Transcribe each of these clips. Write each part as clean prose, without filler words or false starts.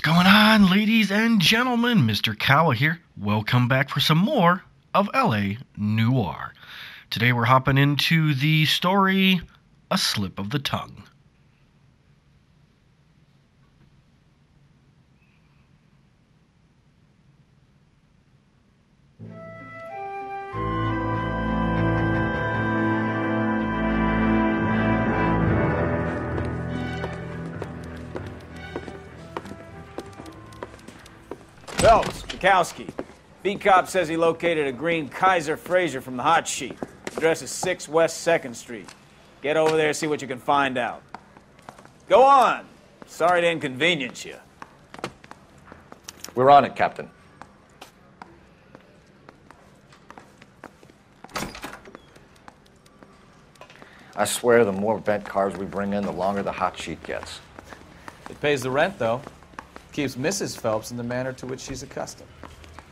going on, ladies and gentlemen? Mr. Kawa here. Welcome back for some more of L.A. Noire. Today we're hopping into the story, A Slip of the Tongue. Phelps, Bukowski. B-Cop says he located a green Kaiser Fraser from the hot sheet. Address is 6 West 2nd Street. Get over there, see what you can find out. Go on. Sorry to inconvenience you. We're on it, Captain. I swear the more bent cars we bring in, the longer the hot sheet gets. It pays the rent, though. Keeps Mrs. Phelps in the manner to which she's accustomed.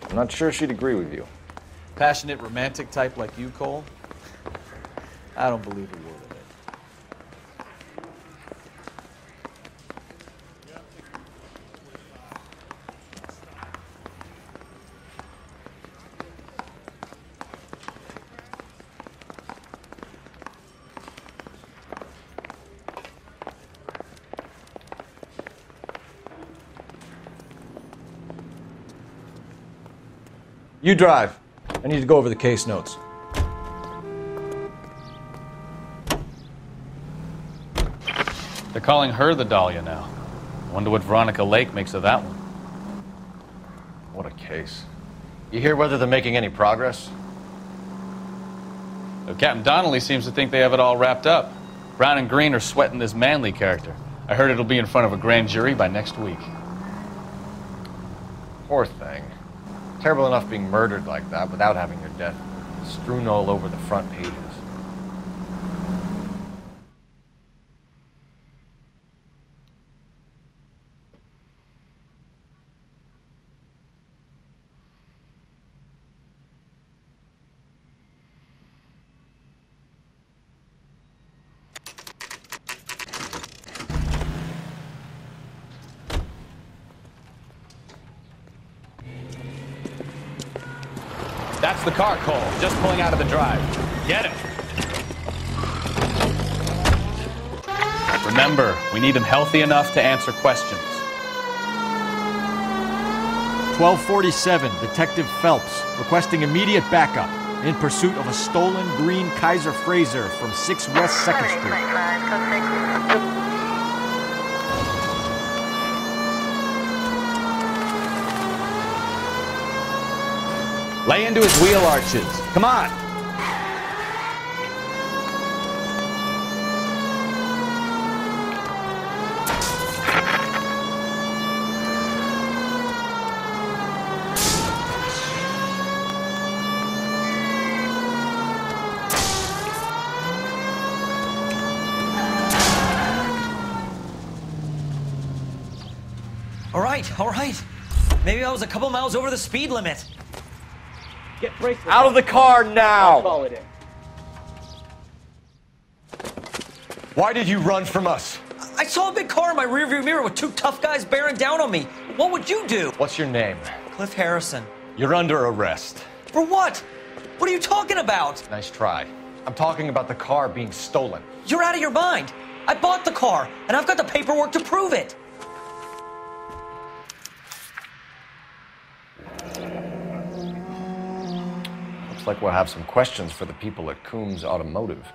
I'm not sure she'd agree with you. Passionate, romantic type like you, Cole? I don't believe a word of it. You drive. I need to go over the case notes. They're calling her the Dahlia now. I wonder what Veronica Lake makes of that one. What a case. You hear whether they're making any progress? Well, Captain Donnelly seems to think they have it all wrapped up. Brown and Green are sweating this Manley character. I heard it'll be in front of a grand jury by next week. Poor thing. Terrible enough being murdered like that without having your death strewn all over the front pages. That's the car, Cole. Just pulling out of the drive. Get him. Remember, we need him healthy enough to answer questions. 1247, Detective Phelps, requesting immediate backup in pursuit of a stolen green Kaiser Fraser from 6 West 2nd Street. Lay into his wheel arches. Come on. All right. Maybe I was a couple miles over the speed limit. Get brakes. Out of the car now! I'll call it in. Why did you run from us? I saw a big car in my rearview mirror with 2 tough guys bearing down on me. What would you do? What's your name? Cliff Harrison. You're under arrest. For what? What are you talking about? Nice try. I'm talking about the car being stolen. You're out of your mind. I bought the car, and I've got the paperwork to prove it. Looks like we'll have some questions for the people at Coombs Automotive.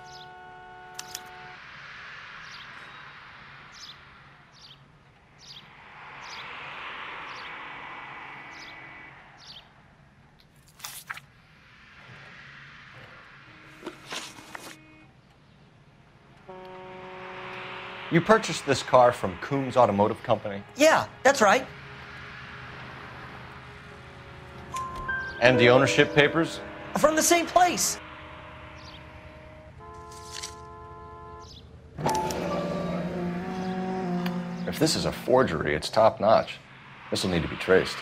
You purchased this car from Coombs Automotive Company? Yeah, that's right. And the ownership papers? From the same place. If this is a forgery, it's top-notch. This will need to be traced.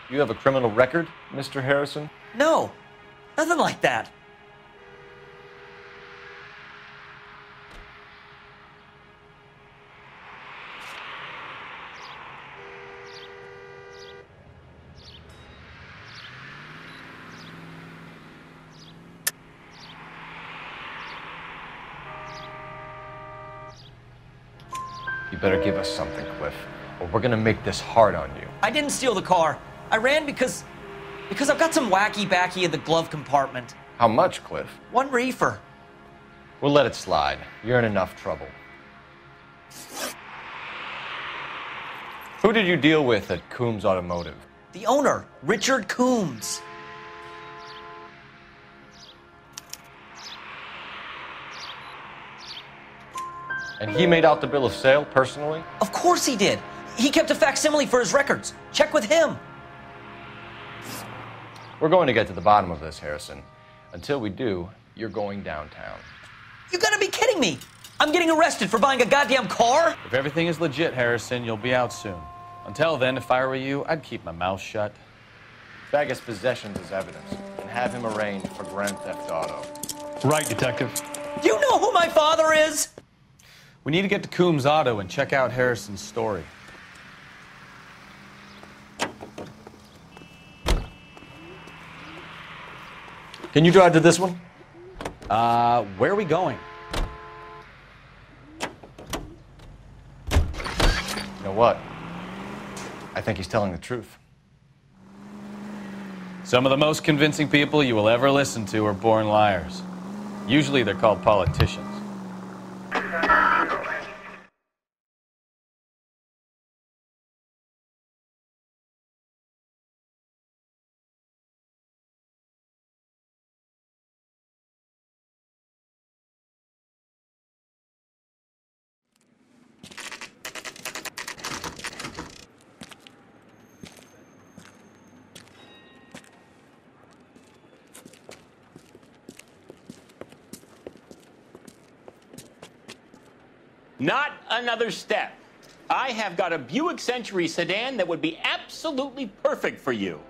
You have a criminal record, Mr. Harrison? No, nothing like that. You better give us something, Cliff, or we're gonna make this hard on you. I didn't steal the car. I ran because I've got some wacky backy in the glove compartment. How much, Cliff? 1 reefer. We'll let it slide. You're in enough trouble. Who did you deal with at Coombs Automotive? The owner, Richard Coombs. And he made out the bill of sale personally? Of course he did. He kept a facsimile for his records. Check with him. We're going to get to the bottom of this, Harrison. Until we do, you're going downtown. You gotta be kidding me. I'm getting arrested for buying a goddamn car? If everything is legit, Harrison, you'll be out soon. Until then, if I were you, I'd keep my mouth shut. Bag his possessions as evidence and have him arraigned for grand theft auto. Right, Detective. Do you know who my father is? We need to get to Coombs Auto and check out Harrison's story. Can you drive to this one? Where are we going? You know what? I think he's telling the truth. Some of the most convincing people you will ever listen to are born liars. Usually they're called politicians. Not another step. I have got a Buick Century sedan that would be absolutely perfect for you.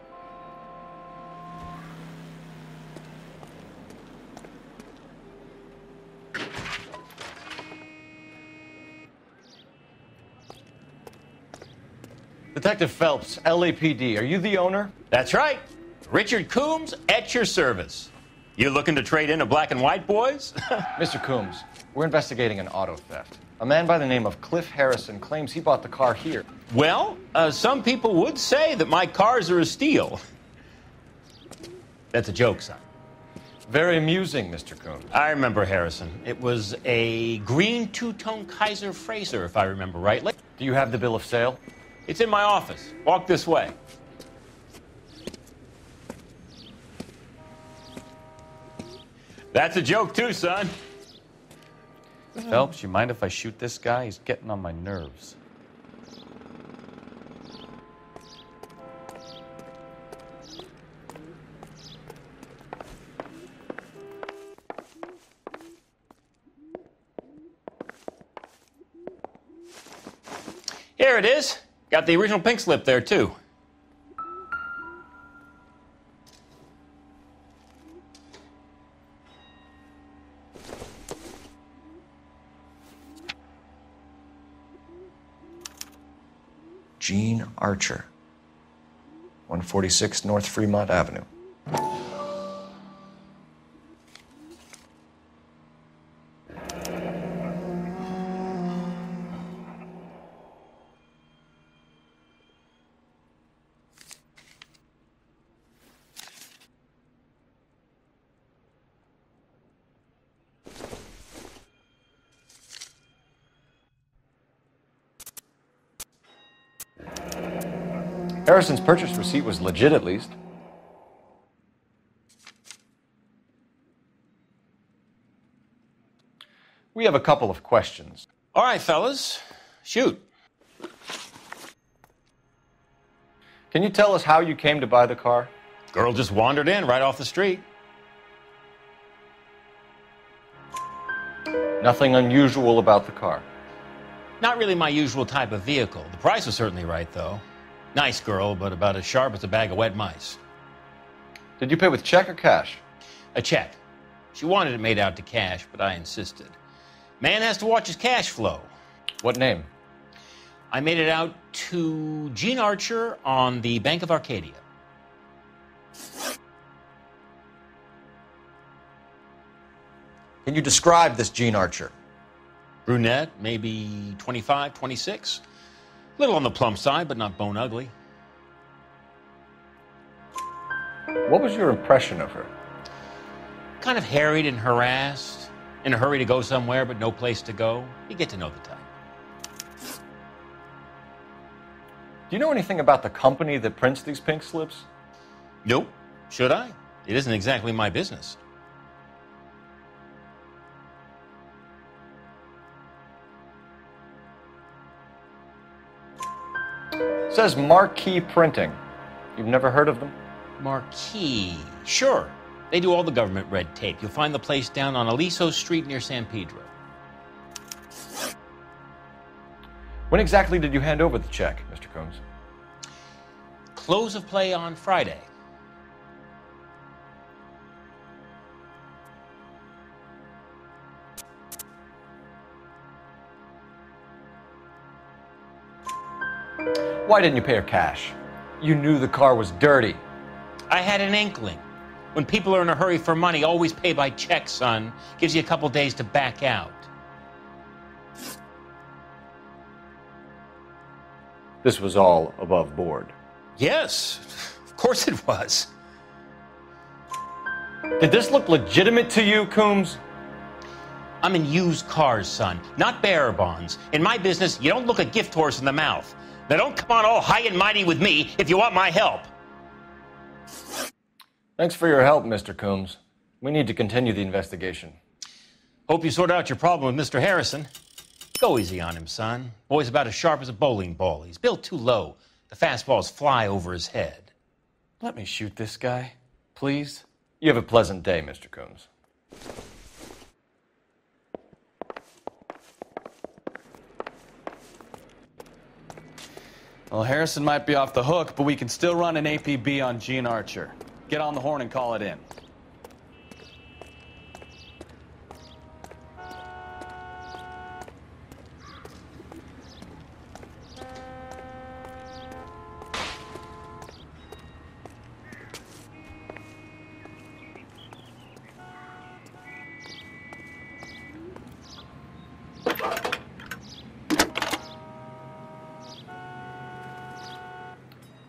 Detective Phelps, LAPD, are you the owner? That's right. Richard Coombs at your service. You looking to trade in a black and white, boys? Mr. Coombs, we're investigating an auto theft. A man by the name of Cliff Harrison claims he bought the car here. Well, some people would say that my cars are a steal. That's a joke, son. Very amusing, Mr. Coombs. I remember Harrison. It was a green two-tone Kaiser Frazer, if I remember rightly. Do you have the bill of sale? It's in my office. Walk this way. That's a joke, too, son. Phelps, you mind if I shoot this guy? He's getting on my nerves. Here it is. Got the original pink slip there, too. Gene Archer, 146 North Fremont Avenue. Harrison's purchase receipt was legit, at least. We have a couple of questions. All right, fellas. Shoot. Can you tell us how you came to buy the car? Girl just wandered in right off the street. Nothing unusual about the car. Not really my usual type of vehicle. The price was certainly right, though. Nice girl, but about as sharp as a bag of wet mice. Did you pay with check or cash? A check. She wanted it made out to cash, but I insisted. Man has to watch his cash flow. What name? I made it out to Gene Archer on the Bank of Arcadia. Can you describe this Gene Archer? Brunette, maybe 25, 26. Little on the plump side, but not bone ugly. What was your impression of her? Kind of harried and harassed. In a hurry to go somewhere, but no place to go. You get to know the type. Do you know anything about the company that prints these pink slips? Nope. Should I? It isn't exactly my business. It says Marquee Printing. You've never heard of them? Marquee. Sure. They do all the government red tape. You'll find the place down on Aliso Street near San Pedro. When exactly did you hand over the check, Mr. Combs? Close of play on Friday. Why didn't you pay her cash? You knew the car was dirty. I had an inkling. When people are in a hurry for money, always pay by check, son. Gives you a couple days to back out. This was all above board. Yes, of course it was. Did this look legitimate to you, Coombs? I'm in used cars, son, not bearer bonds. In my business, you don't look a gift horse in the mouth. Now don't come on all high and mighty with me if you want my help. Thanks for your help, Mr. Coombs. We need to continue the investigation. Hope you sort out your problem with Mr. Harrison. Go easy on him, son. Boy's about as sharp as a bowling ball. He's built too low. The fastballs fly over his head. Let me shoot this guy, please. You have a pleasant day, Mr. Coombs. Well, Harrison might be off the hook, but we can still run an APB on Gene Archer. Get on the horn and call it in.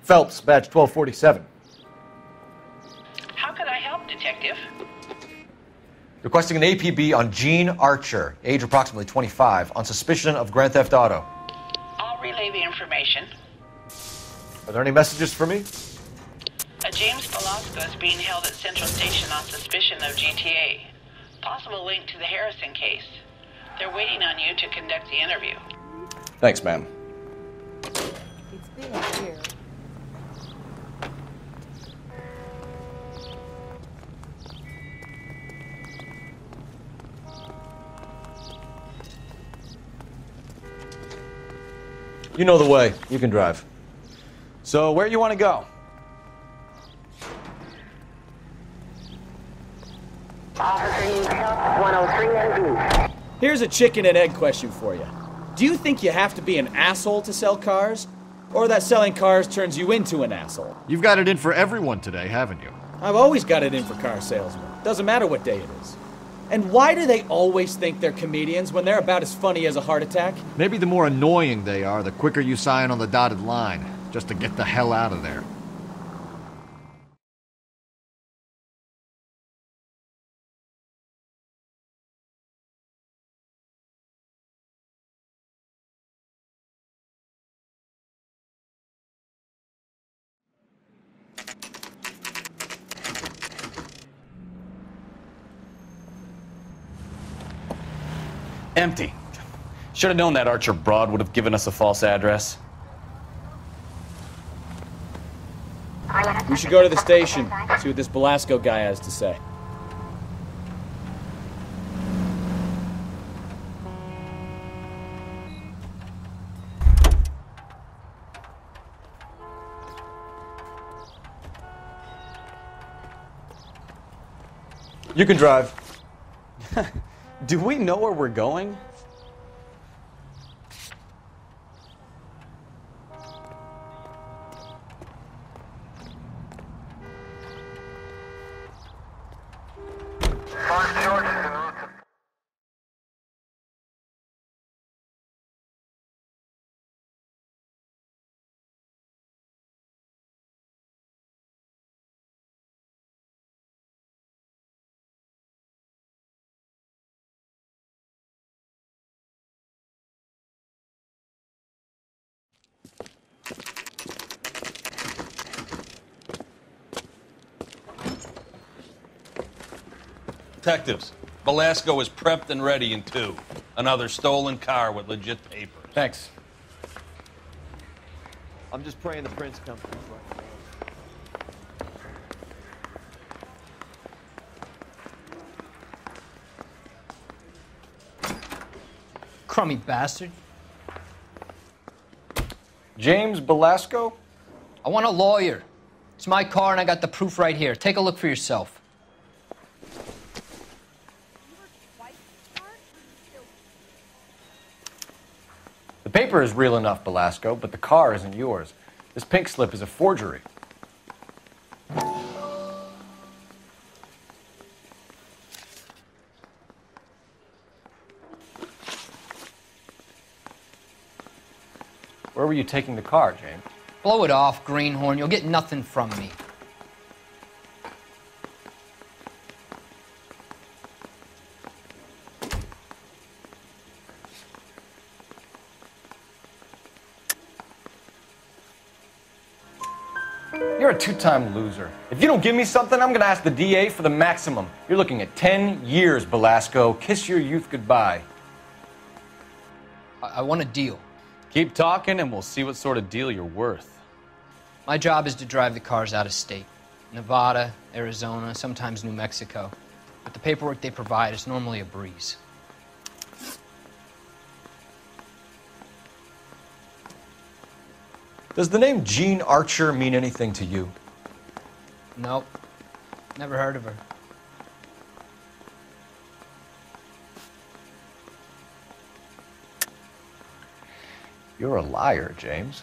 Phelps, badge 1247. How could I help, Detective? Requesting an APB on Gene Archer, age approximately 25, on suspicion of Grand Theft Auto. I'll relay the information. Are there any messages for me? A James Velasco is being held at Central Station on suspicion of GTA. Possible link to the Harrison case. They're waiting on you to conduct the interview. Thanks, ma'am. It's been a year. You know the way. You can drive. So, where you want to go? Officer needs help, 103 and B. Here's a chicken and egg question for you. Do you think you have to be an asshole to sell cars? Or that selling cars turns you into an asshole? You've got it in for everyone today, haven't you? I've always got it in for car salesmen. Doesn't matter what day it is. And why do they always think they're comedians when they're about as funny as a heart attack? Maybe the more annoying they are, the quicker you sign on the dotted line, just to get the hell out of there. Empty. Should have known that Archer broad would have given us a false address. We should go to the station, see what this Velasco guy has to say. You can drive. Do we know where we're going? Detectives, Velasco is prepped and ready in 2. Another stolen car with legit papers. Thanks. I'm just praying the prince comes. Crummy bastard. James Velasco? I want a lawyer. It's my car and I got the proof right here. Take a look for yourself. The paper is real enough, Velasco, but the car isn't yours. This pink slip is a forgery. Where were you taking the car, James? Blow it off, greenhorn. You'll get nothing from me. You're a two-time loser. If you don't give me something, I'm gonna ask the DA for the maximum. You're looking at 10 years, Velasco. Kiss your youth goodbye. I want a deal. Keep talking and we'll see what sort of deal you're worth. My job is to drive the cars out of state. Nevada, Arizona, sometimes New Mexico. But the paperwork they provide is normally a breeze. Does the name Jean Archer mean anything to you? Nope. Never heard of her. You're a liar, James.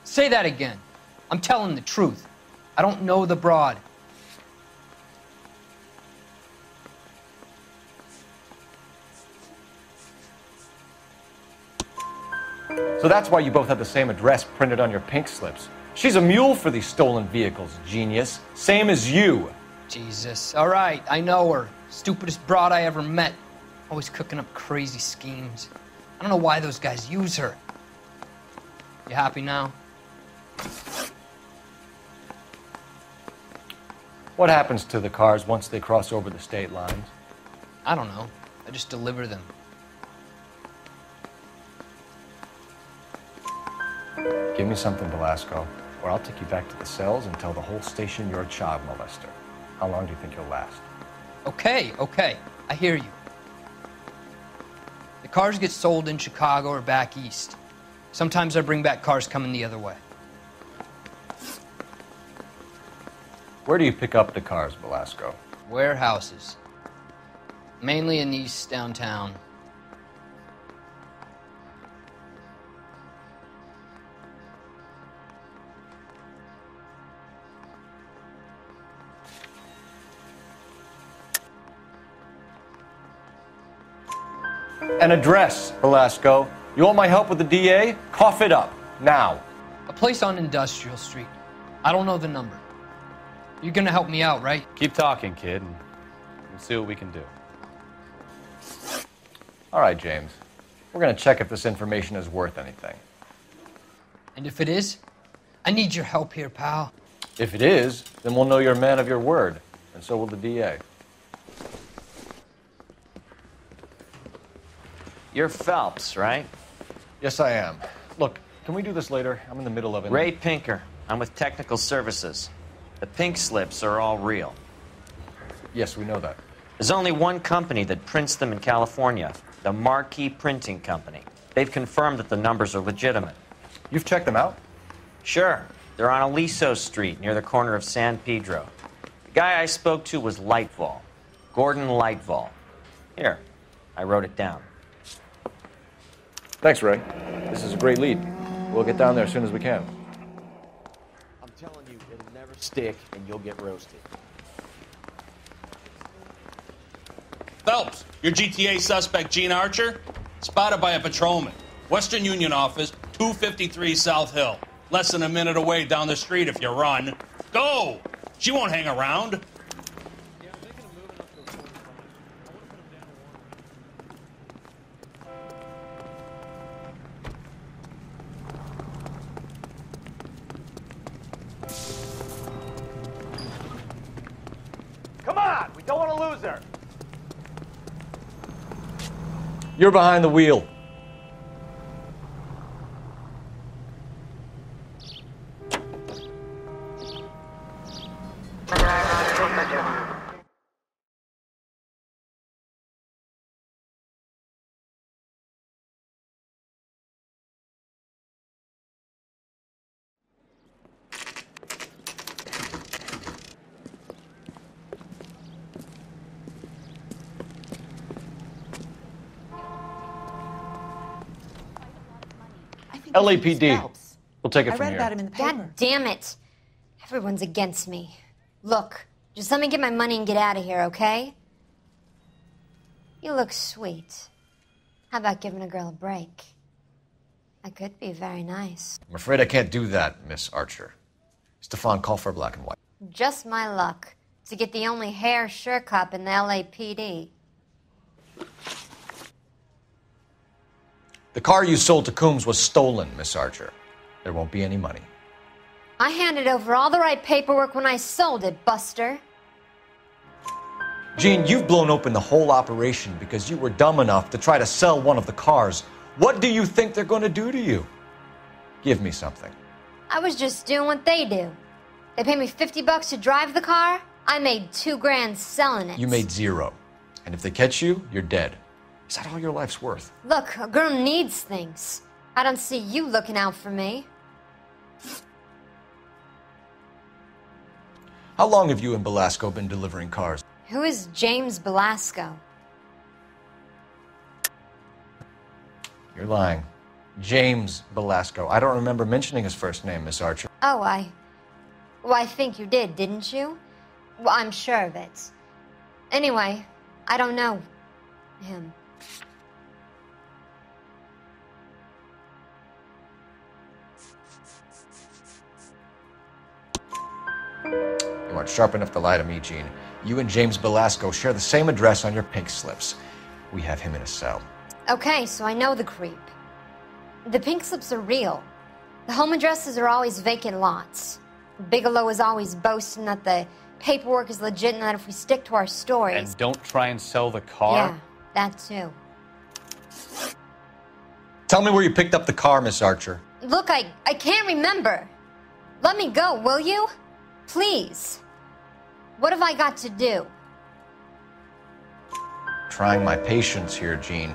Say that again. I'm telling the truth. I don't know the broad. So that's why you both have the same address printed on your pink slips. She's a mule for these stolen vehicles, genius. Same as you. Jesus. All right, I know her. Stupidest broad I ever met. Always cooking up crazy schemes. I don't know why those guys use her. You happy now? What happens to the cars once they cross over the state lines? I don't know. I just deliver them. Give me something, Velasco, or I'll take you back to the cells and tell the whole station you're a child molester. How long do you think you'll last? Okay. I hear you. The cars get sold in Chicago or back east. Sometimes I bring back cars coming the other way. Where do you pick up the cars, Velasco? Warehouses. Mainly in East downtown. An address, Velasco. You want my help with the DA? Cough it up, now. A place on Industrial Street. I don't know the number. You're gonna help me out, right? Keep talking, kid, and we'll see what we can do. All right, James. We're gonna check if this information is worth anything. And if it is, I need your help here, pal. If it is, then we'll know you're a man of your word, and so will the DA. You're Phelps, right? Yes, I am. Look, can we do this later? I'm in the middle of it. Ray Pinker. I'm with Technical Services. The pink slips are all real. Yes, we know that. There's only one company that prints them in California, the Marquee Printing Company. They've confirmed that the numbers are legitimate. You've checked them out? Sure. They're on Aliso Street, near the corner of San Pedro. The guy I spoke to was Lightval. Gordon Lightval. Here, I wrote it down. Thanks, Ray. This is a great lead. We'll get down there as soon as we can. I'm telling you, it'll never stick, and you'll get roasted. Phelps, your GTA suspect, Jean Archer, spotted by a patrolman. Western Union office, 253 South Hill. Less than a minute away down the street if you run. Go! She won't hang around. Come on! We don't want to lose her! You're behind the wheel. LAPD. We'll take it from here. I read about him in the paper. God damn it. Everyone's against me. Look, just let me get my money and get out of here, okay? You look sweet. How about giving a girl a break? I could be very nice. I'm afraid I can't do that, Miss Archer. Stefan, call for black and white. Just my luck to get the only hair sure cop in the LAPD. The car you sold to Coombs was stolen, Miss Archer. There won't be any money. I handed over all the right paperwork when I sold it, Buster. Jean, you've blown open the whole operation because you were dumb enough to try to sell one of the cars. What do you think they're going to do to you? Give me something. I was just doing what they do. They paid me $50 to drive the car. I made $2 grand selling it. You made $0. And if they catch you, you're dead. Is that all your life's worth? Look, a girl needs things. I don't see you looking out for me. How long have you and Belasco been delivering cars? Who is James Belasco? You're lying. James Belasco. I don't remember mentioning his first name, Miss Archer. Oh, Well, I think you did, didn't you? Well, I'm sure of it. Anyway, I don't know him. You aren't sharp enough to lie to me, Jean. You and James Belasco share the same address on your pink slips. We have him in a cell. Okay, so I know the creep. The pink slips are real. The home addresses are always vacant lots. Bigelow is always boasting that the paperwork is legit and that if we stick to our stories... And don't try and sell the car? Yeah, that too. Tell me where you picked up the car, Miss Archer. Look, I can't remember. Let me go, will you? Please. What have I got to do? Trying my patience here, Jean.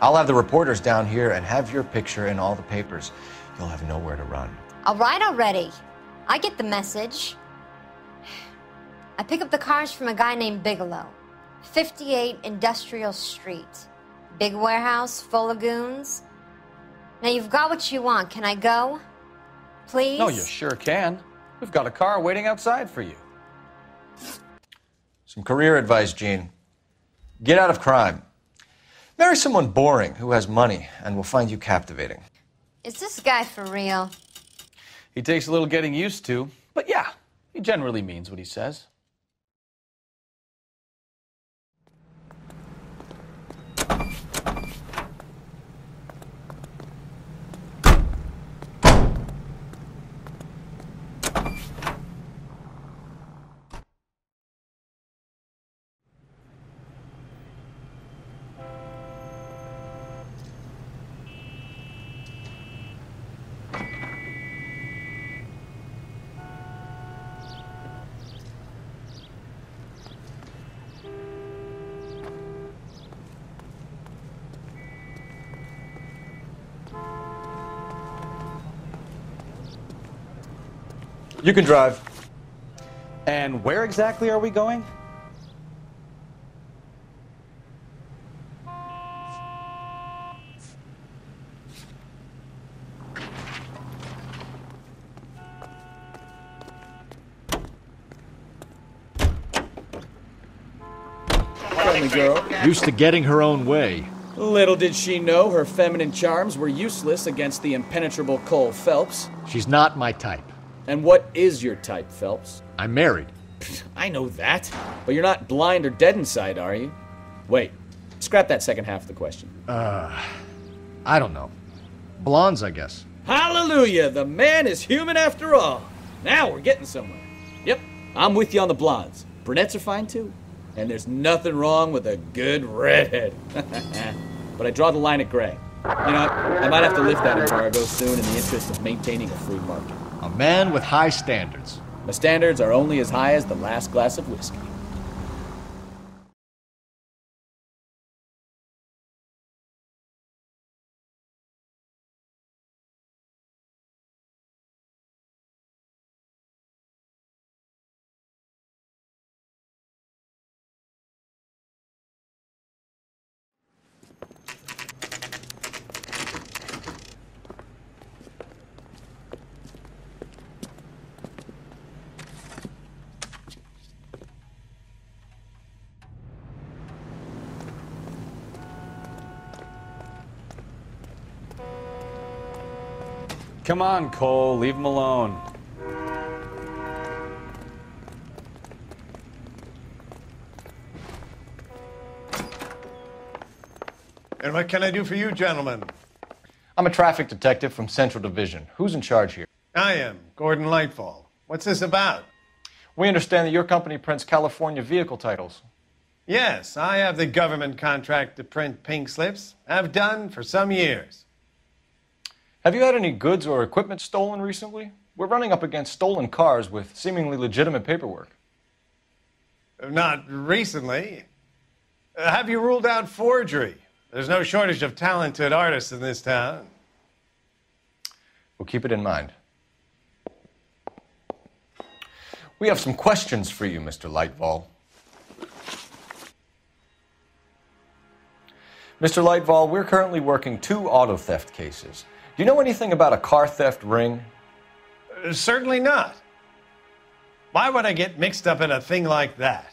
I'll have the reporters down here and have your picture in all the papers. You'll have nowhere to run. All right already. I get the message. I pick up the cars from a guy named Bigelow. 58 Industrial Street. Big warehouse, full of goons. Now you've got what you want. Can I go? Please? No, you sure can. We've got a car waiting outside for you. Some career advice, Jean. Get out of crime. Marry someone boring who has money and will find you captivating. Is this guy for real? He takes a little getting used to, but yeah, he generally means what he says. You can drive. And where exactly are we going? Friendly girl. Used to getting her own way. Little did she know her feminine charms were useless against the impenetrable Cole Phelps. She's not my type. And what is your type, Phelps? I'm married. I know that. But you're not blind or dead inside, are you? Wait. Scrap that second half of the question. I don't know. Blondes, I guess. Hallelujah! The man is human after all. Now we're getting somewhere. Yep, I'm with you on the blondes. Brunettes are fine too. And there's nothing wrong with a good redhead. but I draw the line at gray. You know, I might have to lift that embargo soon in the interest of maintaining a free market. A man with high standards. My standards are only as high as the last glass of whiskey. Come on, Cole, leave him alone. And what can I do for you, gentlemen? I'm a traffic detective from Central Division. Who's in charge here? I am, Gordon Lightfall. What's this about? We understand that your company prints California vehicle titles. Yes, I have the government contract to print pink slips. I've done for some years. Have you had any goods or equipment stolen recently? We're running up against stolen cars with seemingly legitimate paperwork. Not recently. Have you ruled out forgery? There's no shortage of talented artists in this town. We'll keep it in mind. We have some questions for you, Mr. Lightfall. Mr. Lightfall, we're currently working 2 auto theft cases. Do you know anything about a car theft ring? Certainly not. Why would I get mixed up in a thing like that?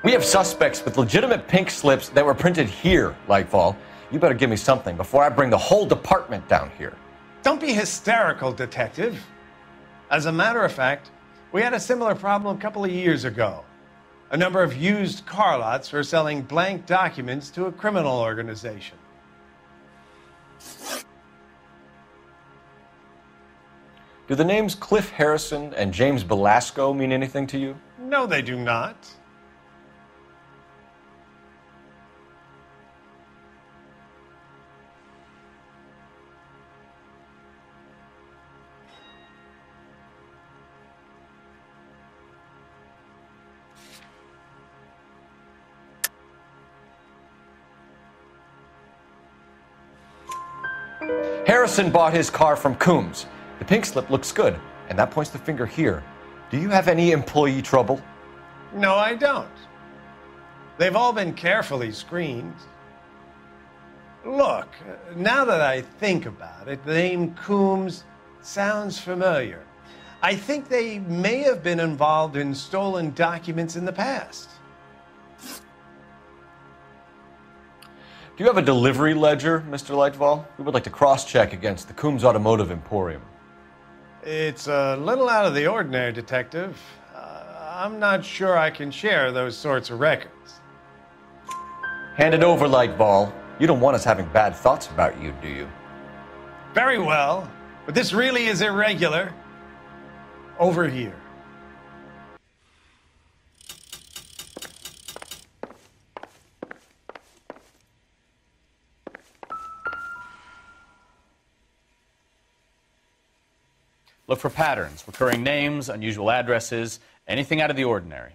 We have suspects with legitimate pink slips that were printed here, Lightfall. You better give me something before I bring the whole department down here. Don't be hysterical, Detective. As a matter of fact, we had a similar problem a couple of years ago. A number of used car lots were selling blank documents to a criminal organization. Do the names Cliff Harrison and James Belasco mean anything to you? No, they do not. Harrison bought his car from Coombs. The pink slip looks good, and that points the finger here. Do you have any employee trouble? No, I don't. They've all been carefully screened. Look, now that I think about it, the name Coombs sounds familiar. I think they may have been involved in stolen documents in the past. Do you have a delivery ledger, Mr. Lightfall? We would like to cross-check against the Coombs Automotive Emporium. It's a little out of the ordinary, Detective. I'm not sure I can share those sorts of records. Hand it over, Lightfall. You don't want us having bad thoughts about you, do you? Very well, but this really is irregular. Over here. Look for patterns, recurring names, unusual addresses, anything out of the ordinary.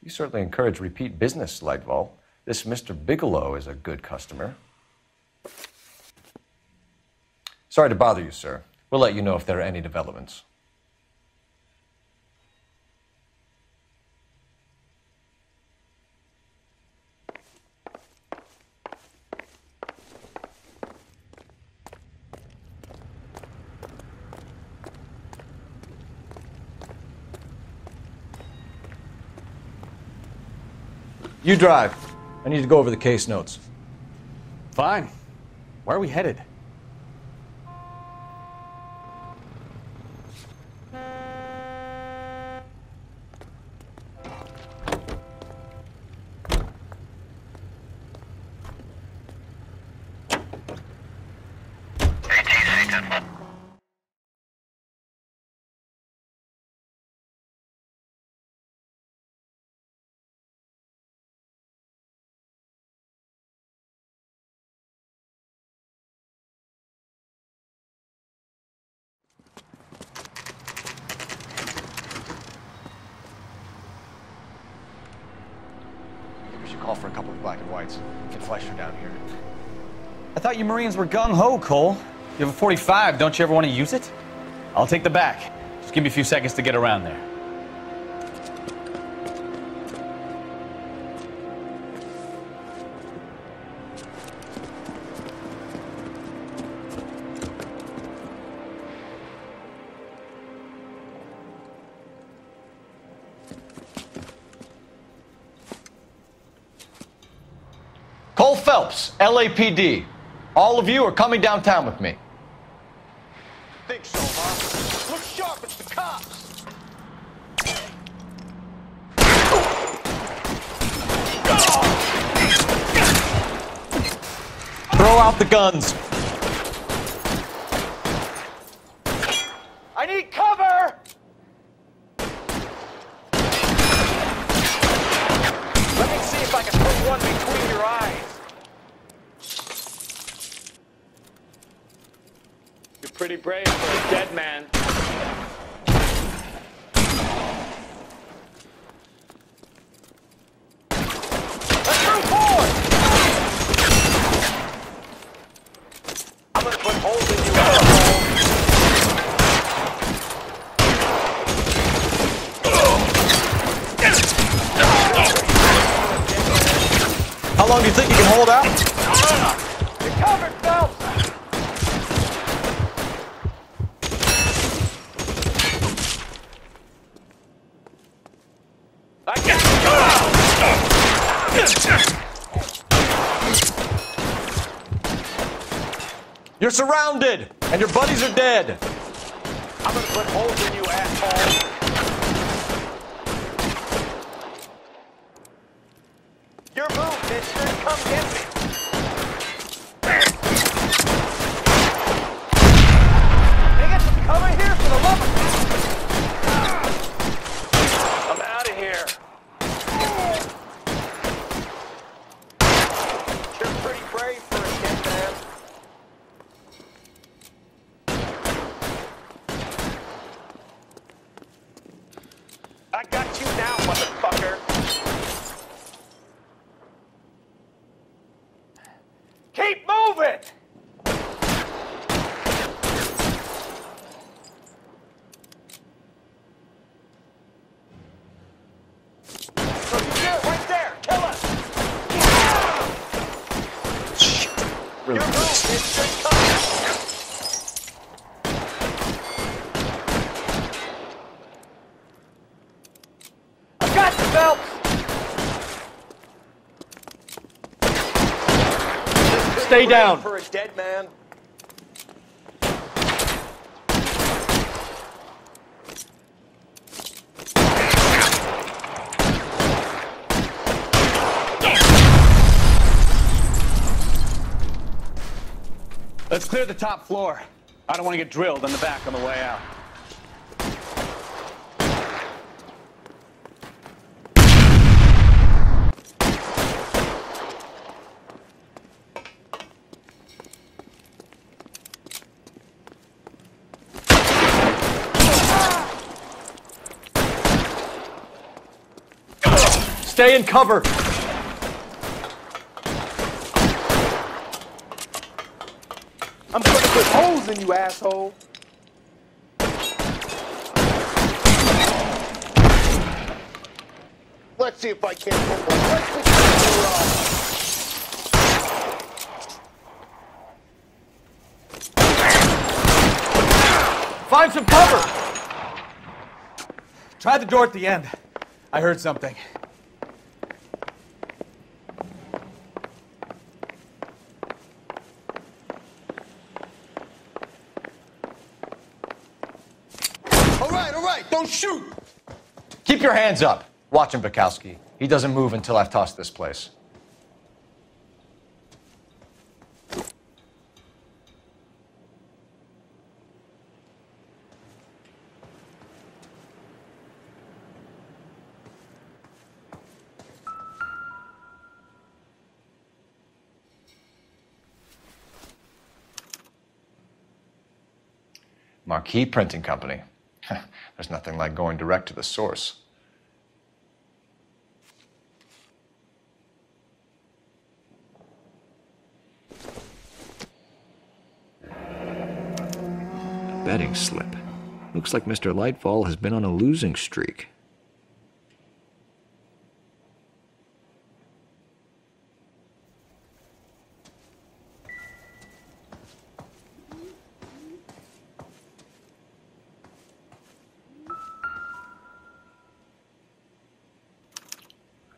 You certainly encourage repeat business, Lightfall. This Mr. Bigelow is a good customer. Sorry to bother you, sir. We'll let you know if there are any developments. You drive. I need to go over the case notes. Fine. Where are we headed? Call for a couple of black and whites. Get Fleischer down here. I thought you Marines were gung-ho, Cole. You have a 45, don't you ever want to use it? I'll take the back. Just give me a few seconds to get around there. Cole Phelps, LAPD. All of you are coming downtown with me. Think so, huh? Look sharp, it's the cops! Throw out the guns. I need cover! Let me see if I can put one between your eyes. You're pretty brave for a dead man. Let's move forward! I'm gonna put holes in you, asshole. How long do you think you can hold out? You're covered, Phelps! I got you! You're surrounded, and your buddies are dead. I'm gonna put holes in you, asshole. Your move, mister. Come get me. Can I get some cover here for the love of I'm out of here. You're pretty brave for a kid, man. I got you now, motherfucker. Keep moving! Look, you there, right there! Kill us! Really Your move is straight coming! I've got you, Phelps! Stay down. For a dead man. Let's clear the top floor. I don't want to get drilled on the back on the way out. Stay in cover. I'm gonna put holes in you, asshole. Let's see if I can't put one right between your eyes. Find some cover! Try the door at the end. I heard something. All right, don't shoot! Keep your hands up. Watch him, Bukowski. He doesn't move until I've tossed this place. Marquee Printing Company. There's nothing like going direct to the source. Betting slip. Looks like Mr. Lightfall has been on a losing streak.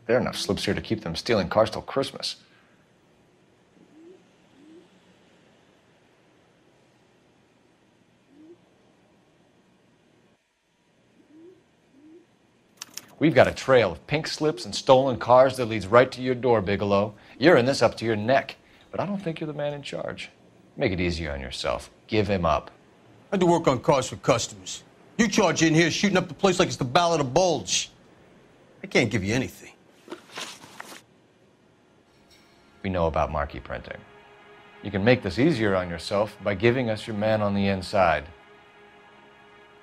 There are enough slips here to keep them stealing cars till Christmas. We've got a trail of pink slips and stolen cars that leads right to your door, Bigelow. You're in this up to your neck, but I don't think you're the man in charge. Make it easier on yourself. Give him up. I do work on cars for customers. You charge in here shooting up the place like it's the Ballad of Bulge. I can't give you anything. We know about Marquee Printing. You can make this easier on yourself by giving us your man on the inside.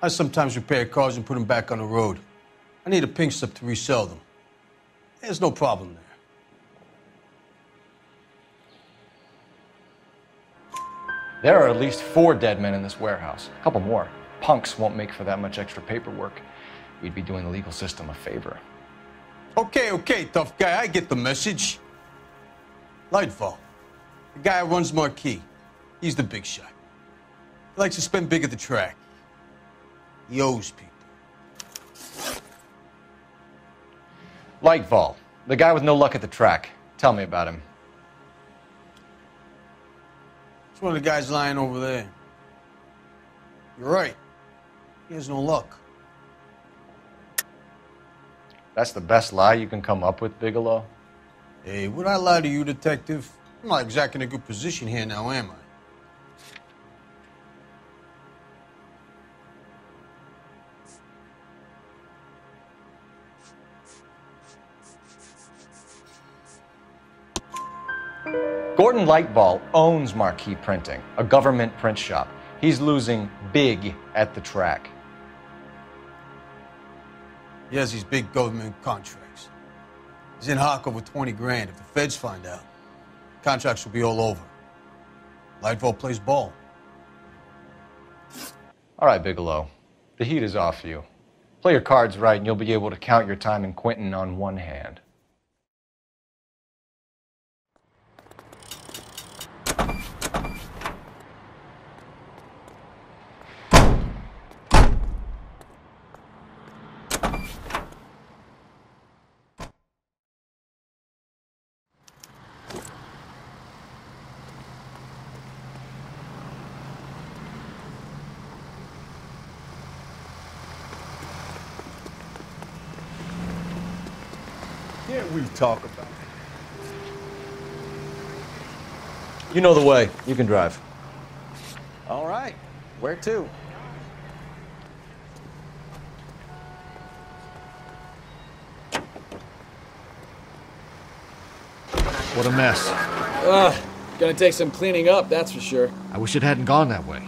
I sometimes repair cars and put them back on the road. I need a pink slip to resell them. There's no problem there. There are at least 4 dead men in this warehouse. A couple more. Punks won't make for that much extra paperwork. We'd be doing the legal system a favor. Okay, tough guy, I get the message. Lightfall, the guy who runs Marquee. He's the big shot. He likes to spend big at the track. He owes people. Lightfall, the guy with no luck at the track. Tell me about him. It's one of the guys lying over there. You're right. He has no luck. That's the best lie you can come up with, Bigelow? Hey, would I lie to you, detective? I'm not exactly in a good position here now, am I? Gordon Lightfall owns Marquee Printing, a government print shop. He's losing big at the track. He has these big government contracts. He's in hock over 20 grand. If the feds find out, contracts will be all over. Lightfall plays ball. All right, Bigelow. The heat is off you. Play your cards right and you'll be able to count your time in Quentin on one hand. Can't we talk about it? You know the way. You can drive. All right. Where to? What a mess. Gonna take some cleaning up, that's for sure. I wish it hadn't gone that way.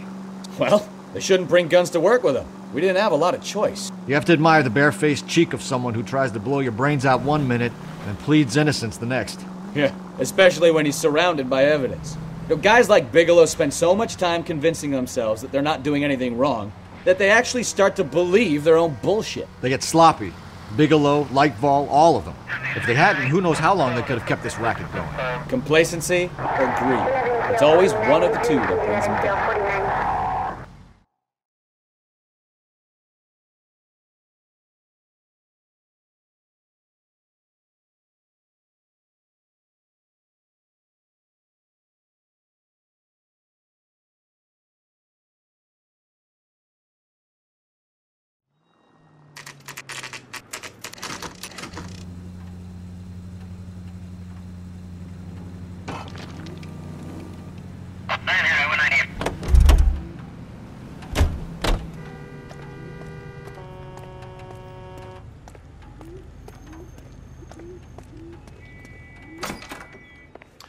Well, they shouldn't bring guns to work with them. We didn't have a lot of choice. You have to admire the barefaced cheek of someone who tries to blow your brains out one minute and pleads innocence the next. Yeah, especially when he's surrounded by evidence. You know, guys like Bigelow spend so much time convincing themselves that they're not doing anything wrong that they actually start to believe their own bullshit. They get sloppy. Bigelow, Lightfall, all of them. If they hadn't, who knows how long they could have kept this racket going. Complacency or greed. It's always one of the two that brings them down.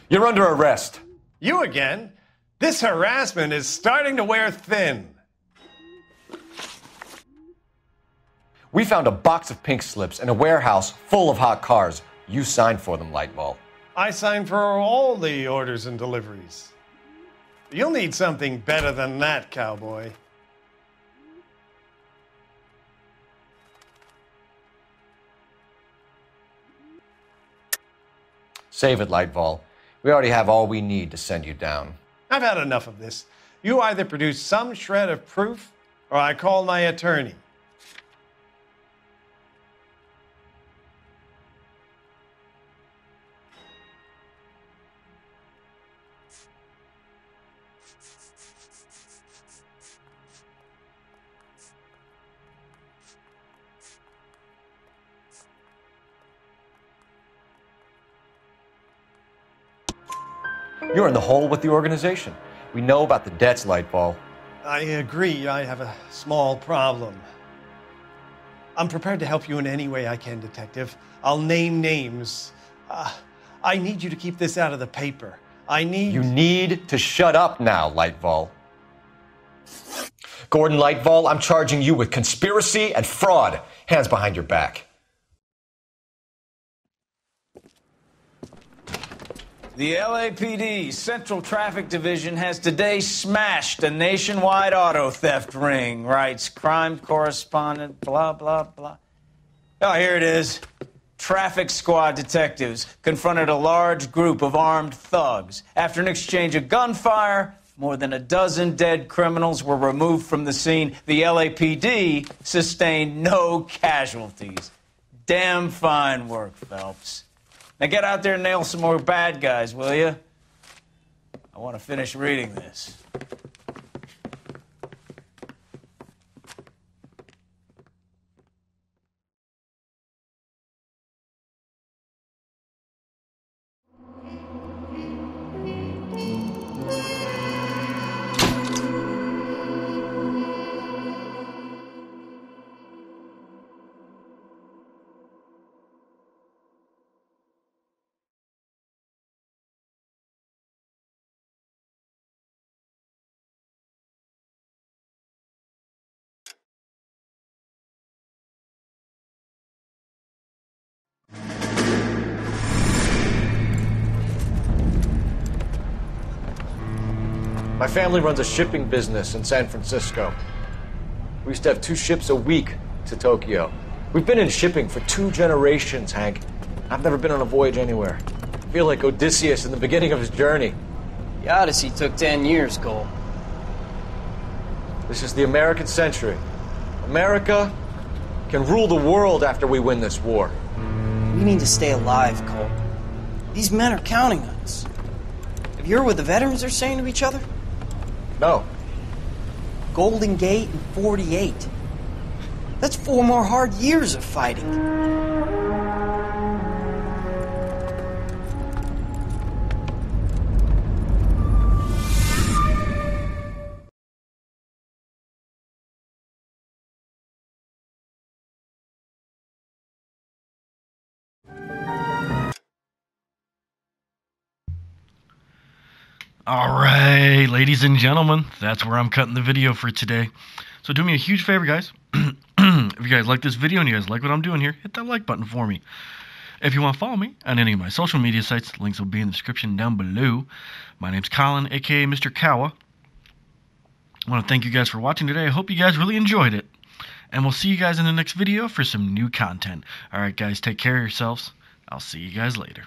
You're under arrest. You again? This harassment is starting to wear thin. We found a box of pink slips in a warehouse full of hot cars. You signed for them, Lightball. I signed for all the orders and deliveries. You'll need something better than that, cowboy. Save it, Lightball. We already have all we need to send you down. I've had enough of this. You either produce some shred of proof, or I call my attorney. You're in the hole with the organization. We know about the debts, Lightball. I agree. I have a small problem. I'm prepared to help you in any way I can, Detective. I'll name names. I need you to keep this out of the paper. You need to shut up now, Lightball. Gordon Lightball, I'm charging you with conspiracy and fraud. Hands behind your back. The LAPD Central Traffic Division has today smashed a nationwide auto theft ring, writes crime correspondent, blah, blah, blah. Oh, here it is. Traffic squad detectives confronted a large group of armed thugs. After an exchange of gunfire, more than a dozen dead criminals were removed from the scene. The LAPD sustained no casualties. Damn fine work, Phelps. Now get out there and nail some more bad guys, will you? I want to finish reading this. My family runs a shipping business in San Francisco. We used to have 2 ships a week to Tokyo. We've been in shipping for 2 generations, Hank. I've never been on a voyage anywhere. I feel like Odysseus in the beginning of his journey. The Odyssey took 10 years, Cole. This is the American century. America can rule the world after we win this war. We need to stay alive, Cole. These men are counting on us. Have you heard what the veterans are saying to each other? No. Golden Gate and 48. That's 4 more hard years of fighting. Alright, ladies and gentlemen, that's where I'm cutting the video for today. So do me a huge favor, guys. If you guys like this video and you guys like what I'm doing here, hit that like button for me. If you want to follow me on any of my social media sites, links will be in the description down below. My name's Colin, aka Mr. Kawa. I want to thank you guys for watching today. I hope you guys really enjoyed it. And we'll see you guys in the next video for some new content. Alright guys, take care of yourselves. I'll see you guys later.